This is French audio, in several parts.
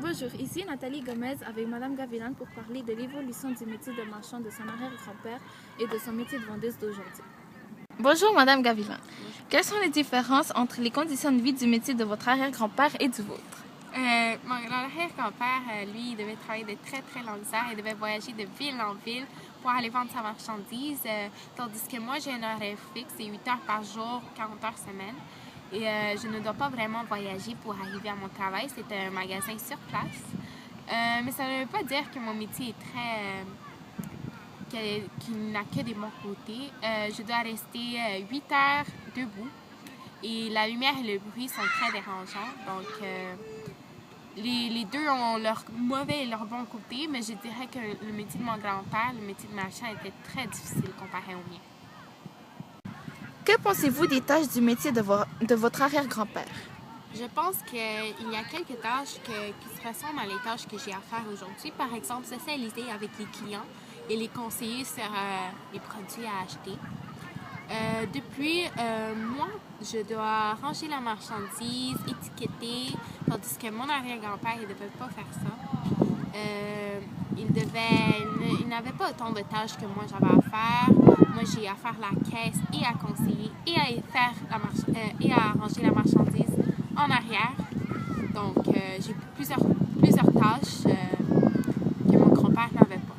Bonjour, ici Nathalie Gomez avec Madame Gavilan pour parler de l'évolution du métier de marchand de son arrière-grand-père et de son métier de vendeuse d'aujourd'hui. Bonjour Madame Gavilan. Quelles sont les différences entre les conditions de vie du métier de votre arrière-grand-père et du vôtre? Mon arrière-grand-père, lui, il devait travailler de très longues heures. Il devait voyager de ville en ville pour aller vendre sa marchandise, tandis que moi, j'ai un horaire fixe, c'est 8 heures par jour, 40 heures semaine. Et je ne dois pas vraiment voyager pour arriver à mon travail. C'est un magasin sur place. Mais ça ne veut pas dire que mon métier est qu'il n'a que des bons côtés. Je dois rester 8 heures debout. Et la lumière et le bruit sont très dérangeants. Donc, les deux ont leur mauvais et leur bon côté, mais je dirais que le métier de mon grand-père, le métier de marchand, était très difficile comparé au mien. Que pensez-vous des tâches du métier de votre arrière-grand-père? Je pense qu'il y a quelques tâches qui se ressemblent à les tâches que j'ai à faire aujourd'hui. Par exemple, socialiser avec les clients et les conseiller sur les produits à acheter. Moi, je dois ranger la marchandise, étiqueter, tandis que mon arrière-grand-père, il ne devait pas faire ça. Il n'avait pas autant de tâches que moi j'avais à faire. Moi, j'ai à faire la caisse et à conseiller et à ranger la marchandise en arrière. Donc, j'ai plusieurs tâches que mon grand-père n'avait pas.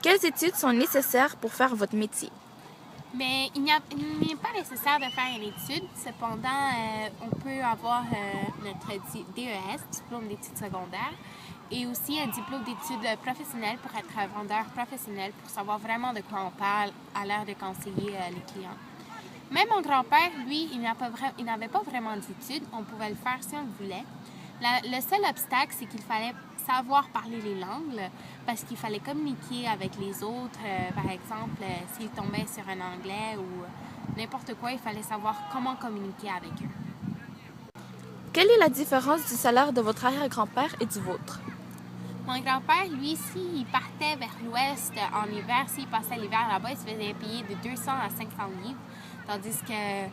Quelles études sont nécessaires pour faire votre métier? Mais il n'est pas nécessaire de faire une étude. Cependant, on peut avoir notre DES, diplôme d'études secondaires, et aussi un diplôme d'études professionnelles pour être un vendeur professionnel, pour savoir vraiment de quoi on parle à l'heure de conseiller les clients. Même mon grand-père, lui, il n'avait pas vraiment d'études. On pouvait le faire si on le voulait. Le seul obstacle, c'est qu'il fallait savoir parler les langues parce qu'il fallait communiquer avec les autres. Par exemple, s'il tombait sur un anglais ou n'importe quoi, il fallait savoir comment communiquer avec eux. Quelle est la différence du salaire de votre arrière-grand-père et du vôtre? Mon grand-père, lui, s'il partait vers l'ouest en hiver, s'il passait l'hiver là-bas, il se faisait payer de 200 à 500 livres. Tandis que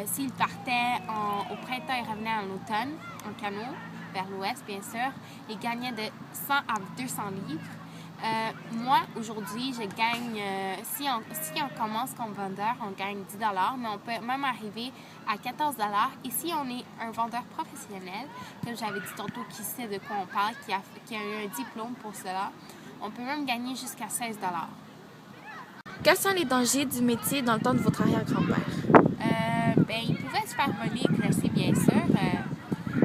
s'il partait au printemps et revenait en automne, en canot, vers l'ouest, bien sûr, il gagnait de 100 à 200 livres. Moi, aujourd'hui, je gagne, si on commence comme vendeur, on gagne 10 $, mais on peut même arriver à 14 $. Et si on est un vendeur professionnel, comme j'avais dit tantôt, qui sait de quoi on parle, qui a eu un diplôme pour cela, on peut même gagner jusqu'à 16 $. Quels sont les dangers du métier dans le temps de votre arrière-grand-père? Il pouvait se faire voler, agresser, bien sûr.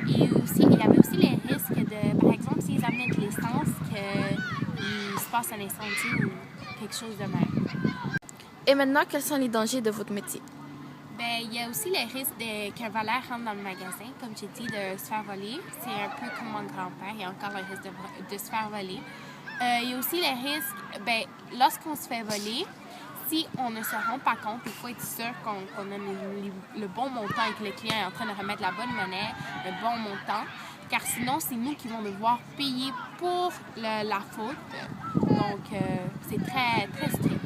Et aussi, il y avait aussi les risques de, par exemple, s'ils amenaient de l'essence, qu'il se passe un incendie ou quelque chose de même. Et maintenant, quels sont les dangers de votre métier? Il y a aussi les risques qu'un voleur rentre dans le magasin, comme j'ai dit, de se faire voler. C'est un peu comme mon grand-père, il y a encore le risque de se faire voler. Il y a aussi les risques, lorsqu'on se fait voler, si on ne se rend pas compte, il faut être sûr qu'on a le bon montant et que le client est en train de remettre la bonne monnaie, le bon montant, car sinon, c'est nous qui vont devoir payer pour la faute. Donc, c'est très strict.